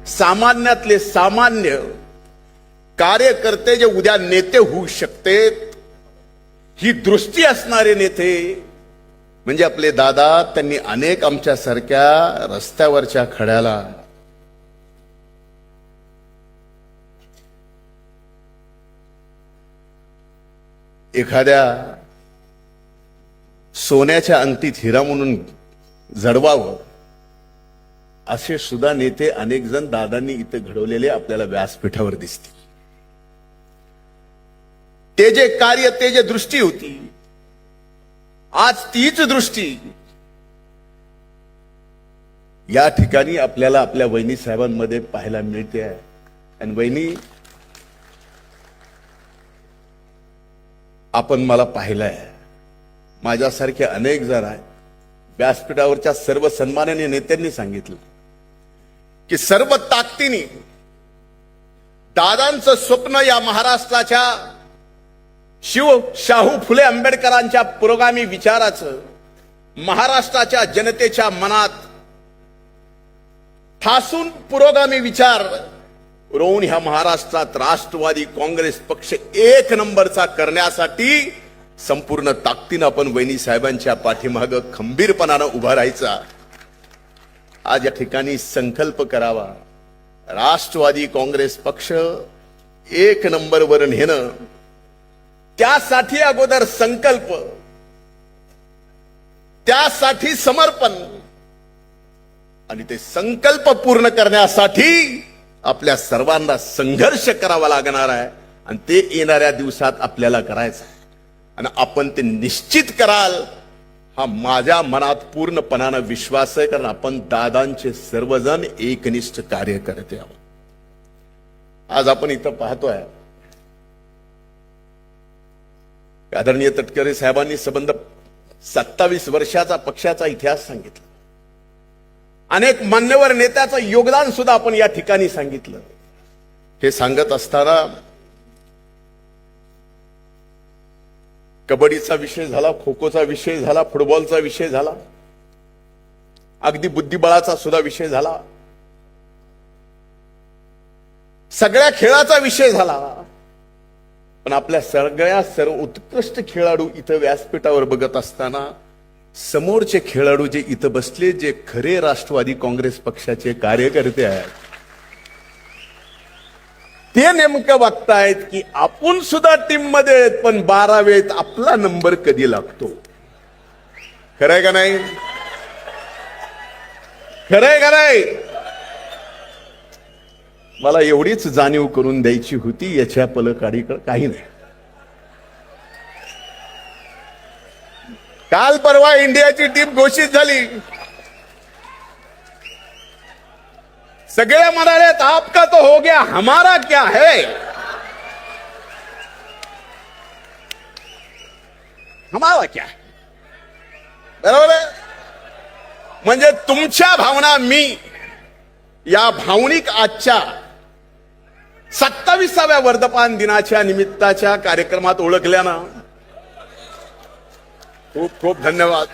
सामान्यातले सामान्य कार्यकर्ते जे उद्या नेते होऊ शकतेत, ही दृष्टी असणारे नेते म्हणजे आपले दादा. त्यांनी अनेक आमच्यासारख्या रस्त्यावरच्या खड्याला एखाद्या सोन्याच्या अंगठीत हिरा म्हणून जडवावं, असे सुद्धा नेते अनेक जण दादांनी इथे घडवलेले आपल्याला व्यासपीठावर दिसतील. ते जे कार्य, ते जे दृष्टी होती, आज तीच दृष्टी या ठिकाणी आपल्याला आपल्या वहिनी साहेबांमध्ये पाहायला मिळते आहे. आणि वहिनी, आपण मला पाहिलंय, माझ्यासारखे अनेक जण आहेत. व्यासपीठावरच्या सर्व सन्माननीय नेत्यांनी सांगितलं की सर्व ताकदीने दादांचं स्वप्न या महाराष्ट्राच्या शाहू फुले आंबेडकरांच्या पुरोगामी विचाराचं महाराष्ट्राच्या जनतेच्या मनात ठासून पुरोगामी विचार रोवून ह्या महाराष्ट्रात राष्ट्रवादी काँग्रेस पक्ष एक नंबरचा करण्यासाठी संपूर्ण ताकदीनं आपण वहिनी साहेबांच्या पाठीमागं खंबीरपणानं उभा राहायचा. आज या ठिकाणी संकल्प करावा, राष्ट्रवादी काँग्रेस पक्ष एक नंबरवर नेणं. त्यासाठी अगोदर संकल्प, त्यासाठी समर्पण, आणि ते संकल्प पूर्ण करण्यासाठी आपल्या सर्वांना संघर्ष करावा लागणार आहे. आणि ते येणाऱ्या दिवसात आपल्याला करायचं आहे. आणि आपण ते निश्चित कराल, हा माझ्या मनात पूर्णपणानं विश्वास आहे. कारण आपण दादांचे सर्वजण एकनिष्ठ कार्यकर्ते आहोत. आज आपण इथं पाहतोय, आदरणीय तटकरे साहेबांनी संबंध 27 वर्षाचा पक्षाचा इतिहास सांगितला. अनेक मान्यवर नेत्याचं योगदान सुद्धा आपण या ठिकाणी सांगितलं. हे सांगत असताना कबड्डीचा विषय झाला, खो खोचा विषय झाला, फुटबॉलचा विषय झाला, अगदी बुद्धिबळाचा सुद्धा विषय झाला, सगळ्या खेळाचा विषय झाला. पण आपल्या सगळ्या सर्व उत्कृष्ट खेळाडू इथं व्यासपीठावर बघत असताना समोरचे खेळाडू जे इथं बसले, जे खरे राष्ट्रवादी काँग्रेस पक्षाचे कार्यकर्ते आहेत, ते नेमकं बघतायत की आपण सुद्धा टीम मध्ये आहेत, पण 12वेत आपला नंबर कधी लागतो. खरंय का नाही? खरंय का नाही? मला एवढीच जाणीव करून द्यायची होती, याच्या पलीकडे काही नाही. काल परवा इंडियाची टीम घोषित झाली. सगळे म्हणाले आपका तो हो गया, हमारा क्या है. हमारा क्या है, बरोबर आहे. म्हणजे तुमच्या भावना मी या भावनिक आजच्या 27व्या वर्धापन दिनाच्या निमित्ताच्या कार्यक्रमात ओळखल्यानं खूप खूप धन्यवाद.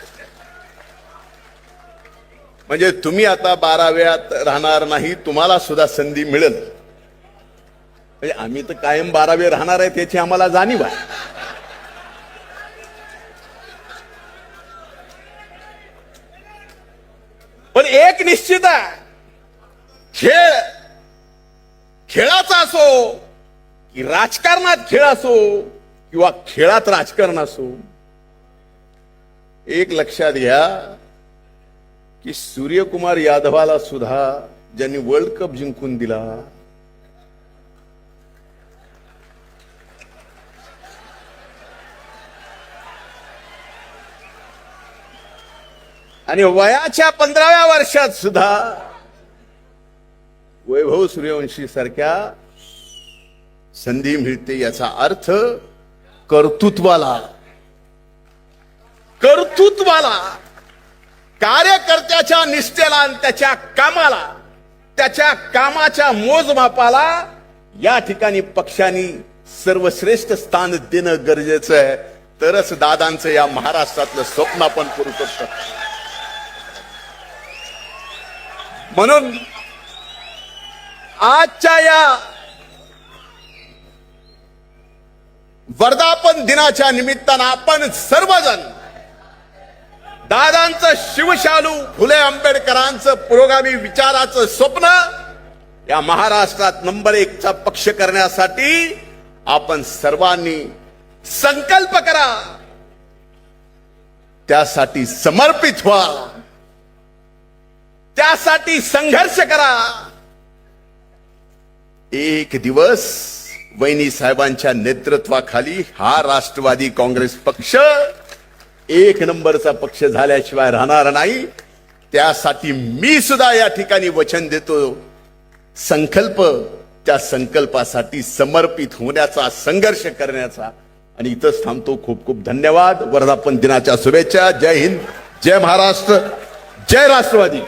म्हणजे तुम्ही आता 12व्यात राहणार नाही, तुम्हाला सुद्धा संधी मिळेल. म्हणजे आम्ही तर कायम 12वे राहणार आहे, त्याची आम्हाला जाणीव आहे. पण एक निश्चित आहे, खेळाचा असो की राजकारणात खेळ असो किंवा खेळात राजकारण असो, एक लक्षात घ्या की सूर्यकुमार यादवाला सुद्धा ज्यांनी वर्ल्ड कप जिंकून दिला, आणि वयाच्या 15व्या वर्षात सुद्धा वैभव सूर्यवंशी सारख्या संधी मिळते. याचा अर्थ कर्तृत्वाला कार्यकर्त्याच्या निष्ठेला आणि त्याच्या कामाला, त्याच्या कामाच्या मोजमापाला या ठिकाणी पक्षांनी सर्वश्रेष्ठ स्थान देणं गरजेचं आहे. तरच दादांचं या महाराष्ट्रातलं स्वप्न आपण पूर्ण करू शकतो. म्हणून आजच्या या वर्धापन दिनाच्या निमित्तानं आपण सर्वजण दादांचं शिवशालू फुले आंबेडकरांचं पुरोगामी विचाराचं स्वप्न या महाराष्ट्रात नंबर 1 चा पक्ष करण्यासाठी आपण सर्वांनी संकल्प करा, त्यासाठी समर्पित व्हा, त्यासाठी संघर्ष करा. एक दिवस वहिनी साहेबांच्या नेतृत्वाखाली हा राष्ट्रवादी काँग्रेस पक्ष 1 नंबरचा पक्ष झाल्याशिवाय राहणार नाही. त्यासाठी मी सुद्धा या ठिकाणी वचन देतो. संकल्प, त्या संकल्पासाठी समर्पित होण्याचा, संघर्ष करण्याचा. आणि इथंच थांबतो. खूप खूप धन्यवाद. वर्धापन दिनाच्या शुभेच्छा. जय हिंद, जय महाराष्ट्र, जय राष्ट्रवादी.